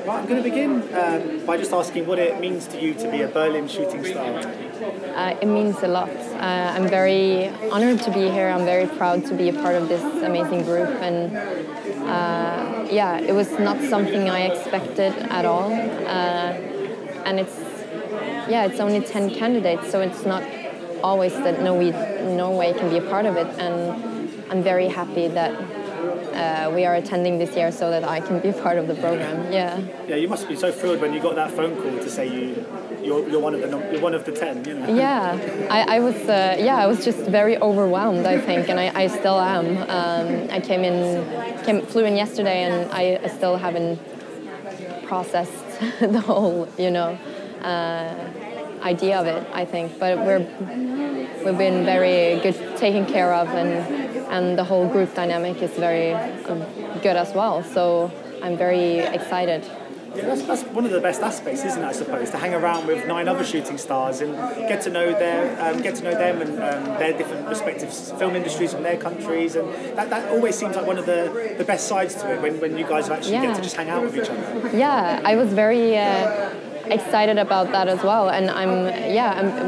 Well, I'm going to begin by just asking what it means to you to be a Berlin shooting star. It means a lot. I'm very honored to be here. I'm very proud to be a part of this amazing group. And it was not something I expected at all. And it's only 10 candidates, so it's not always that Norway can be a part of it. And I'm very happy that we are attending this year so that I can be part of the program. Yeah. Yeah, you must be so thrilled when you got that phone call to say you're one of the 10. You know. Yeah, I was just very overwhelmed, I think, and I still am. I flew in yesterday, and I still haven't processed the whole idea of it, I think. But we've been very good taken care of, and the whole group dynamic is very good as well. So I'm very excited. Yeah, that's one of the best aspects, isn't it? I suppose to hang around with 9 other shooting stars and get to know them and their different respective film industries from their countries, and that always seems like one of the best sides to it when you guys actually get to just hang out with each other. Yeah, I was very excited about that as well, and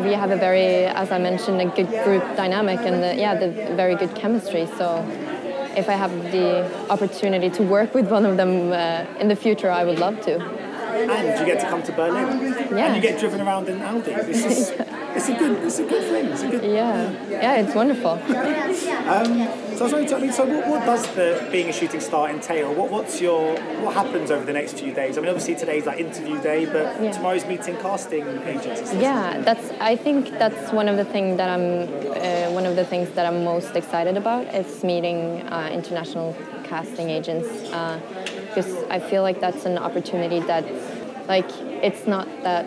we have a very, as I mentioned, a good group dynamic and the very good chemistry. So if I have the opportunity to work with one of them in the future, I would love to. And you get to come to Berlin. Yeah. And you get driven around in Audi. It's a good thing. It's wonderful. So I was wondering, what does being a shooting star entail? What happens over the next few days? I mean, obviously today's like interview day, but tomorrow's meeting casting agents. I think that's one of the things that I'm most excited about. Is meeting international casting agents, because I feel like that's an opportunity that, it's not that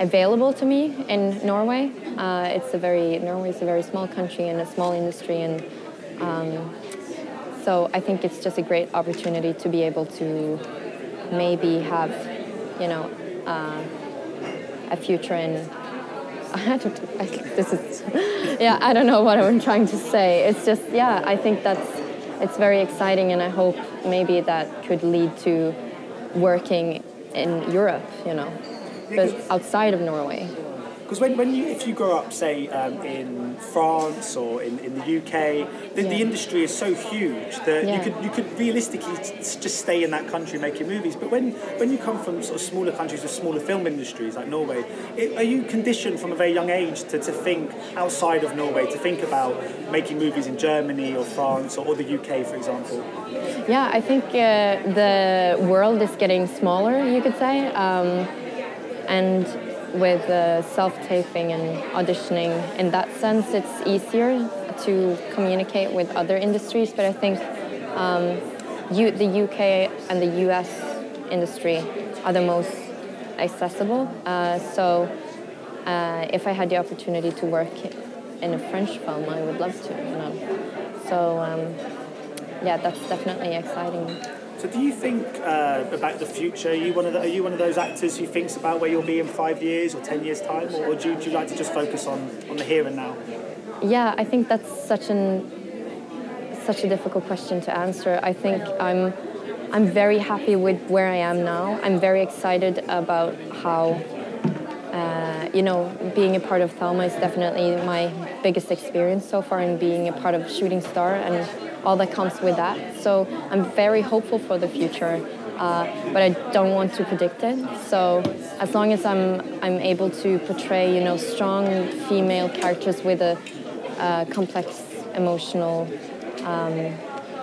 available to me in Norway. Norway is a very small country and a small industry, and so I think it's just a great opportunity to be able to maybe have, a future in. I don't know what I'm trying to say. It's just, I think it's very exciting, and I hope maybe that could lead to working in Europe, but outside of Norway. Because if you grow up, say, in France or in the UK, the industry is so huge that you could realistically just stay in that country making movies. But when you come from sort of smaller countries with smaller film industries like Norway, are you conditioned from a very young age to think outside of Norway, to think about making movies in Germany or France or the UK, for example? Yeah, I think the world is getting smaller, you could say, and with self-taping and auditioning, in that sense, it's easier to communicate with other industries. But I think the UK and the US industry are the most accessible. So if I had the opportunity to work in a French film, I would love to. So that's definitely exciting. So do you think about the future? Are you one of those actors who thinks about where you'll be in 5 years or 10 years' time, or do you like to just focus on the here and now? Yeah, I think that's such a difficult question to answer. I think I'm very happy with where I am now. I'm very excited about how being a part of Thelma is definitely my biggest experience so far, in being a part of Shooting Star and all that comes with that. So I'm very hopeful for the future, but I don't want to predict it. So as long as I'm able to portray, strong female characters with a complex emotional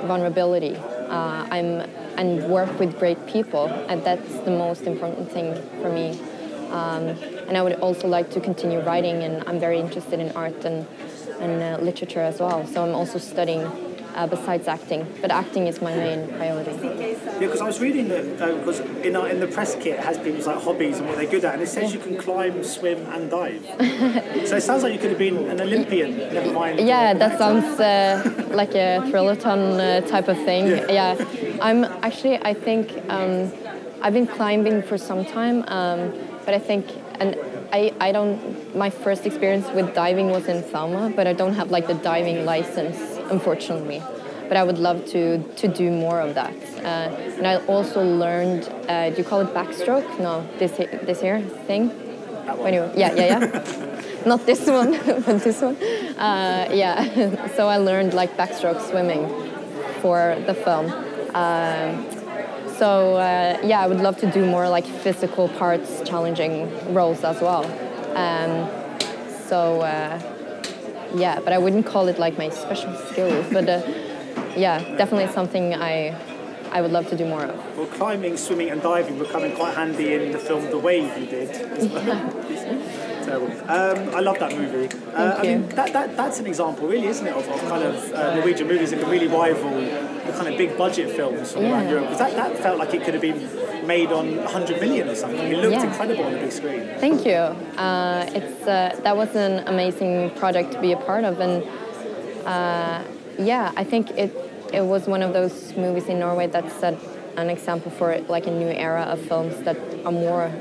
vulnerability, and work with great people, and that's the most important thing for me. And I would also like to continue writing, and I'm very interested in art and literature as well. So I'm also studying besides acting, but acting is my main priority. Yeah, because I was reading that because in the press kit it has people's like hobbies and what they're good at, and it says you can climb, swim, and dive. So it sounds like you could have been an Olympian. Never mind. Yeah, that sounds like a thrillathon type of thing. Yeah, I think I've been climbing for some time, but I think I don't. My first experience with diving was in Thelma, but I don't have like the diving license, unfortunately. but I would love to do more of that. And I also learned, do you call it backstroke? No, this here thing? When you, yeah. Not this one, but this one. Yeah, so I learned like backstroke swimming for the film. Yeah, I would love to do more like physical parts, challenging roles as well. Yeah, but I wouldn't call it like my special skills, but yeah, definitely something I would love to do more of. Well, climbing, swimming and diving were coming quite handy in the film The Wave you did as well. Yeah. Terrible. I love that movie. I mean, that's an example, really, isn't it, of kind of Norwegian movies that can really rival the kind of big budget films from around Europe. Because that felt like it could have been made on 100 million or something. It looked incredible on the big screen. Thank you. That was an amazing project to be a part of, and I think it was one of those movies in Norway that set an example for like a new era of films that are more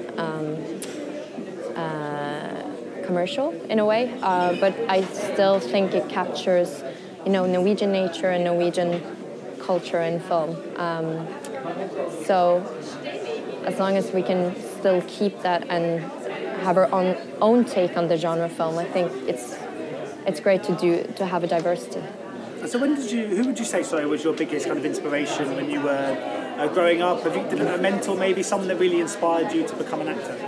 commercial in a way, but I still think it captures, Norwegian nature and Norwegian culture in film. So as long as we can still keep that and have our own take on the genre film, I think it's great to have a diversity. So who would you say, was your biggest kind of inspiration when you were growing up? Have you a mentor, maybe someone that really inspired you to become an actor?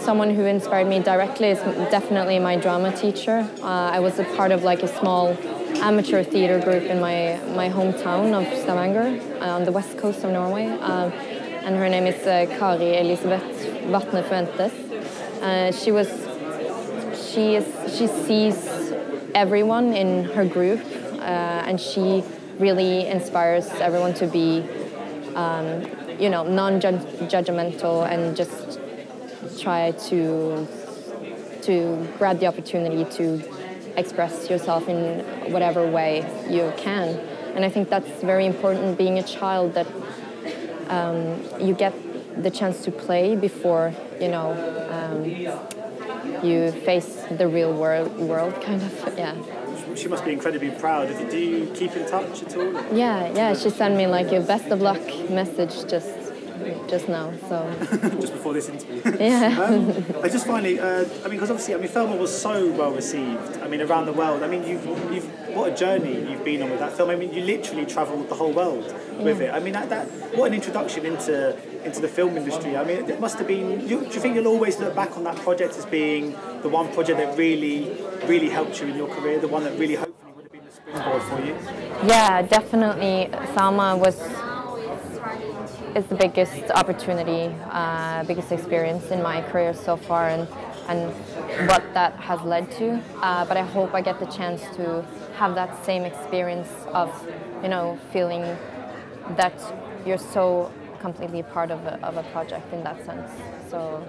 Someone who inspired me directly is definitely my drama teacher. I was a part of like a small amateur theater group in my hometown of Stavanger on the west coast of Norway, and her name is Kari Elisabeth Vatne Fuentes. She sees everyone in her group, and she really inspires everyone to be non-judgmental and just try to grab the opportunity to express yourself in whatever way you can. And I think that's very important, being a child, that you get the chance to play before you face the real world kind of, yeah. She must be incredibly proud. Do you keep in touch at all? Yeah. She sent me like a best of luck message just now. So just before this interview. Yeah. I just finally, because obviously, Thelma was so well received. Around the world. You've what a journey you've been on with that film. You literally travelled the whole world with it. What an introduction into the film industry. It must have been. Do you think you'll always look back on that project as being the one project that really, really helped you in your career, the one that really hopefully would have been the springboard for you? Yeah, definitely. Thelma is the biggest opportunity, biggest experience in my career so far, and what that has led to. But I hope I get the chance to have that same experience of, feeling that you're so completely part of a project in that sense. So.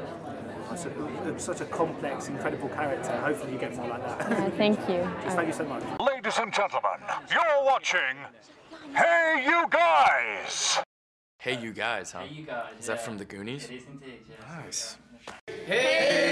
Such a complex, incredible character. Hopefully you get more like that. Thank you. Thank you so much. Ladies and gentlemen, you're watching Hey You Guys! Hey You Guys, huh? Hey You Guys. Is that from the Goonies? It is indeed, yes. Nice. Hey